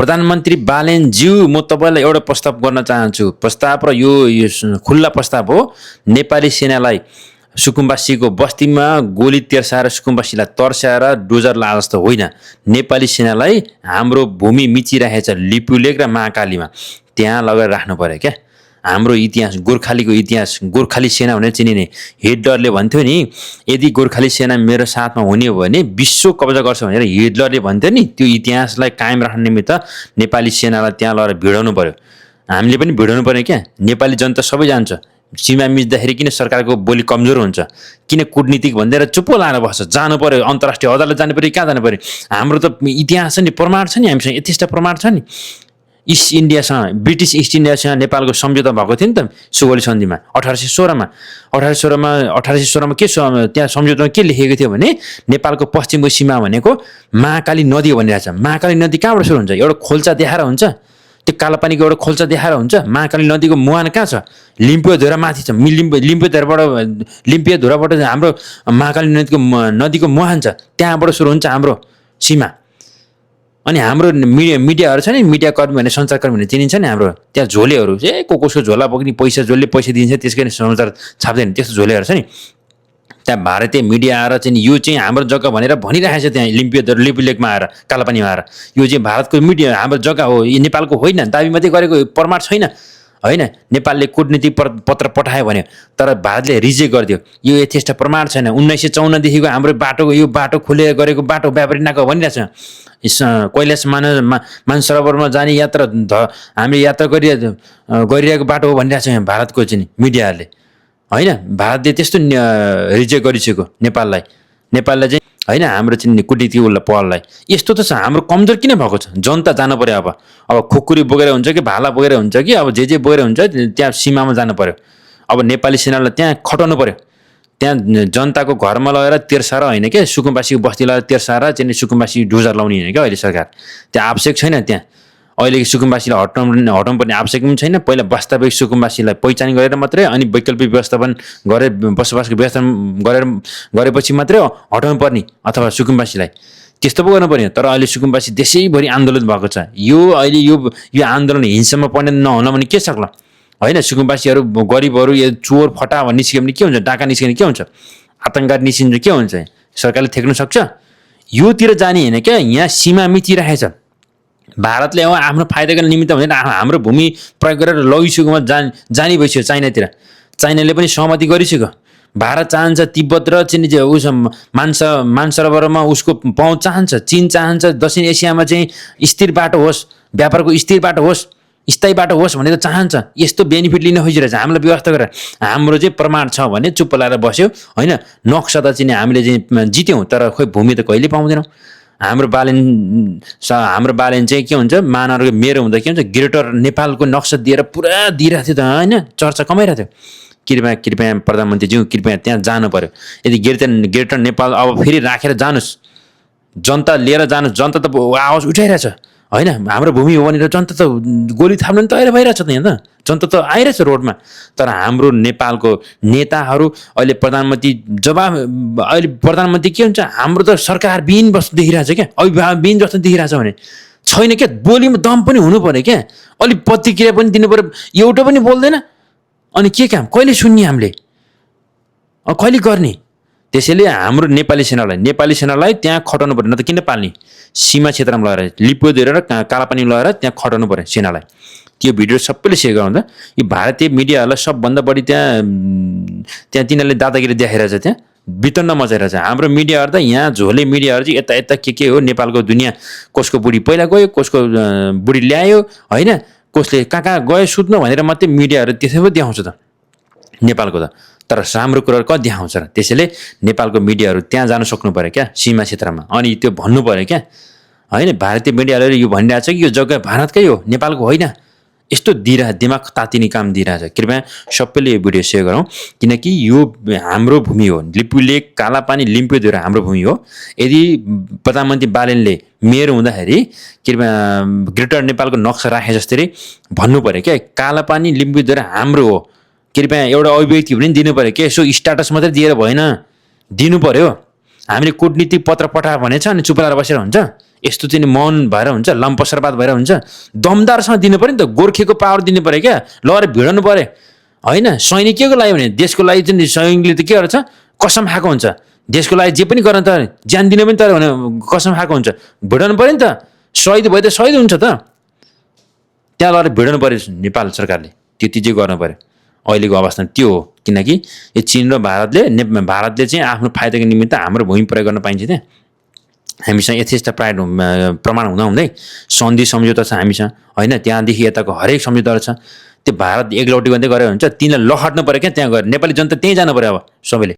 प्रधानमन्त्री बालेनज्यू म तपाईँलाई एउटा प्रस्ताव गर्न चाहन्छु। प्रस्ताव र यो खुल्ला प्रस्ताव हो। नेपाली सेनालाई सुकुम्बासीको बस्तीमा गोली तेर्साएर सुकुम्बासीलाई तर्स्याएर डोजर ला जस्तो होइन। नेपाली सेनालाई हाम्रो भूमि मिचिरहेछ लिपुलेक र महाकालीमा, त्यहाँ लगेर राख्नु पर्यो क्या। हाम्रो इतिहास, गोर्खालीको इतिहास, गोर्खाली सेना भनेर चिनिने हिटलरले भन्थ्यो नि, यदि गोर्खाली सेना मेरो साथमा हुने हो भने विश्व कब्जा गर्छ भनेर हिटलरले भन्थ्यो नि। त्यो इतिहासलाई कायम राख्ने निमित्त नेपाली सेनालाई त्यहाँ लगेर भिडाउनु पर्यो। हामीले पनि भिडाउनु पर्यो क्या। नेपाली जनता सबै जान्छ। सीमा मिच्दाखेरि किन सरकारको बोली कमजोर हुन्छ, किन कूटनीतिक भनेर चुप्पो लाएर बस्छ। जानु पर्यो, अन्तर्राष्ट्रिय अदालत जानु पर्यो, कहाँ जानु पर्यो। हाम्रो त इतिहास छ नि, प्रमाण छ नि, हामीसँग यथेष्ट प्रमाण छ नि। इस्ट इन्डियासँग, ब्रिटिस इस्ट इन्डियासँग नेपालको सम्झौता भएको थियो नि त सुगौली सन्धिमा 1816मा। 1816मा के त्यहाँ सम्झौतामा के लेखेको थियो भने नेपालको पश्चिमको सीमा भनेको महाकाली नदी हो भनिरहेछ। महाकाली नदी कहाँबाट सुरु हुन्छ? एउटा खोल्चा देखाएर हुन्छ, त्यो कालापानीको एउटा खोल्चा देखाएर हुन्छ। महाकाली नदीको मुहान कहाँ छ? लिम्पियोधुरा माथि छ। लिम्पियोधुराबाट हाम्रो महाकाली नदीको मुहान छ, त्यहाँबाट सुरु हुन्छ हाम्रो सीमा। अनि हाम्रो मिडियाहरू छ नि, मिडिया कर्मी भने सञ्चारकर्मी भने चिनिन्छ नि हाम्रो त्यहाँ झोलेहरू, कसको झोला बोक्ने पैसा जसले पैसा दिन्छ त्यसकै समाचार छाप्दैन, त्यस्तो झोलेहरू छ नि। त्यहाँ भारतीय मिडिया आएर चाहिँ यो चाहिँ हाम्रो जग्गा भनेर भनिरहेको छ। त्यहाँ लिपुलेकमा आएर, कालापानीमा आएर यो चाहिँ भारतको मिडिया हाम्रो जग्गा हो, यो नेपालको होइन, दाबी मात्रै गरेको, प्रमाण छैन होइन। नेपालले कूटनीतिक पत्र पठायो भने तर भारतले रिजेक्ट गरिदियो। यो यथेष्ट प्रमाण छैन। 1954देखिको हाम्रो बाटो, यो बाटो खुलेर गरेको बाटो व्यापारी नाका भनिरहेछ। कैलाश मानसरोवरमा जाने यात्रा हामीले यात्रा गरिरहेको बाटो हो भनिरहेको छ यहाँ भारतको चाहिँ मिडियाहरूले होइन। भारतले त्यस्तो रिजेक्ट गरिसक्यो नेपाललाई चाहिँ होइन, हाम्रो चाहिँ कुटनीतिक पहललाई। यस्तो त छ। हाम्रो कमजोर किन भएको छ? जनता जानु पर्यो। अब खुकुरी बोकेर हुन्छ कि भाला बोकेर हुन्छ कि अब जे बोकेर हुन्छ त्यहाँ सीमामा जानु पर्यो। अब नेपाली सेनालाई त्यहाँ खटाउनु पर्यो। त्यहाँ जनताको घरमा लगेर तेर्साएर होइन क्या, सुकुम्बासीको बस्ती लगेर तेर्साएर चाहिँ सुकुम्बासी डोजर लाउने होइन क्या अहिले सरकार। त्यहाँ आवश्यक छैन। त्यहाँ अहिले सुकुम्बासीलाई हटाउनु पर्ने आवश्यक पनि छैन। पहिला वास्तविक सुकुम्बासीलाई पहिचान गरेर मात्रै अनि वैकल्पिक व्यवस्थापन गरेर बसोबासको व्यवस्थापन गरेपछि मात्रै हटाउनु पर्ने, अथवा सुकुम्बासीलाई त्यस्तो पो गर्नु पर्ने। तर अहिले सुकुम्बासी देशैभरि आन्दोलन भएको छ। यो अहिले यो आन्दोलन हिंसामा पर्ने नहुन भने के सक्ला होइन। सुकुम्बासीहरू गरिबहरू यो चोर फटा निस्क्यो भने के हुन्छ? डाका निस्क्यो भने के हुन्छ? आतङ्कवादी निस्किन्छ के हुन्छ? सरकारले थेक्न सक्छ? योतिर जाने होइन क्या। यहाँ सीमा मिचिरहेछ। भारतले अब आफ्नो फाइदाको निमित्त भनेर हाम्रो भूमि प्रयोग गरेर लगिसकेकोमा जाने भइसक्यो चाइनातिर। चाइनाले पनि सहमति गरिसक्यो। भारत चाहन्छ तिब्बत र चाहिँ उस मानसरोवरमा उसको पहुँच चाहन्छ। चीन चाहन्छ दक्षिण एसियामा चाहिँ स्थिर बाटो होस्, व्यापारको स्थिर बाटो होस्, स्थायी बाटो होस् भनेर चाहन्छ। यस्तो बेनिफिट लिन खोजिरहेछ। हामीलाई व्यवस्था गरेर हाम्रो चाहिँ प्रमाण छ भने चुप्प लाएर बस्यो होइन। नक्सा त चाहिँ हामीले चाहिँ जित्यौँ, तर खोइ भूमि त कहिले पाउँदैनौँ। हाम्रो बालेन चाहिँ के हुन्छ, महानगरको मेयर हुँदा के हुन्छ, ग्रेटर नेपालको नक्सा दिएर पुरा दिइरहेको थियो त होइन, चर्चा कमाइरहेको थियो। कृपया प्रधानमन्त्रीज्यू कृपया त्यहाँ जानु पर्यो। यदि ग्रेटर नेपाल अब फेरि राखेर जानुहोस्, जनता लिएर जानुहोस्। जनता त आवाज उठाइरहेछ होइन। हाम्रो भूमि हो भनेर जनता त गोली थाप्नु पनि तयार भइरहेछ त यहाँ त। जनता त आइरहेछ रोडमा। तर हाम्रो नेपालको नेताहरू अहिले अहिले प्रधानमन्त्री के हुन्छ, हाम्रो त सरकारविहीन वस्तु देखिरहेछ क्या, अभिभावकविहीन जस्तो देखिरहेछ भने छैन क्या। बोलीमा दम पनि हुनु पर्यो क्या। अलिक प्रतिक्रिया पनि दिनु पर्यो। एउटा पनि बोल्दैन अनि के काम? कहिले सुन्ने हामीले? कहिले गर्ने? त्यसैले हाम्रो नेपाली सेनालाई त्यहाँ खटाउनु पर्यो। न त किन पाल्ने? सीमा क्षेत्रमा लगेर लिपुलेक र कालापानी लगेर त्यहाँ खटाउनु पर्यो सेनालाई। त्यो भिडियो सबैले सेयर गराउँदा यो भारतीय मिडियाहरूलाई सबभन्दा बढी त्यहाँ तिनीहरूले दादागिरी देखाइरहेछ। त्यहाँ वितन्न मचाइरहेछ। हाम्रो मिडियाहरू त यहाँ झोले मिडियाहरू चाहिँ यता के हो, नेपालको दुनियाँ कसको बुढी पहिला गयो, कसको बुढी ल्यायो होइन, कसले कहाँ गयो सुत्नु भनेर मात्रै मिडियाहरू त्यसै पो देखाउँछ त नेपालको त। तर राम्रो कुराहरू कति देखाउँछ र? त्यसैले नेपालको मिडियाहरू त्यहाँ जान सक्नु पर्यो क्या, सीमा क्षेत्रमा। अनि त्यो भन्नु पर्यो क्या होइन। भारतीय मिडियाहरूले यो भनिरहेछ कि यो जग्गा भारतकै हो, नेपालको होइन। यस्तो दिमाग तातिने काम दिइरहेछ। कृपया सबैले यो भिडियो सेयर गरौँ, किनकि यो हाम्रो भूमि हो। लिपुलेक, कालापानी, लिम्पियोधुरा हाम्रो भूमि हो। यदि प्रधानमन्त्री बालेनले मेयर हुँदाखेरि कृपया ग्रेटर नेपालको नक्सा राखे जस्तै भन्नु पर्यो क्या, कालापानी लिम्पियोधुरा हाम्रो हो। कृपया एउटा अभिव्यक्ति पनि दिनु पर्यो के। यसो स्ट्याटस मात्रै दिएर भएन, दिनु पर्यो। हामीले कूटनीतिक पत्र पठायो भने छ अनि चुप लाएर बसेर हुन्छ? यस्तो चाहिँ नि मौन भएर हुन्छ, लम्पसरपात भएर हुन्छ। दमदारसँग दिनु पऱ्यो नि त, गोर्खेको पावर दिनु पऱ्यो क्या, ल भिडाउनु पऱ्यो होइन। सैनिक के को लागि भने देशको लागि चाहिँ सैनिकले त के गर्छ, कसम खाएको हुन्छ, देशको लागि जे पनि गर्न त ज्यान दिनु पनि तर भने कसम खाएको हुन्छ। भिडाउनु पऱ्यो नि त, शहीद भयो त शहीद हुन्छ त, त्यहाँ लगेर भिडाउनु पऱ्यो नेपाल सरकारले, त्यति चाहिँ गर्नु पऱ्यो। अहिलेको अवस्था त्यो हो, किनकि यो चिन र भारतले चाहिँ आफ्नो फाइदाको निमित्त हाम्रो भूमि प्रयोग गर्न पाइन्छ त्यहाँ। हामीसँग यथेष्ट प्रमाण हुँदाहुँदै सन्धि सम्झौता छ हामीसँग होइन, त्यहाँदेखि यताको हरेक सम्झौताहरू छ। त्यो भारत एकलौटी गर्दै गऱ्यो भने तिनीलाई लहट्नु पऱ्यो क्या, त्यहाँ गएर नेपाली जनता त्यहीँ जानु पऱ्यो अब सबैले।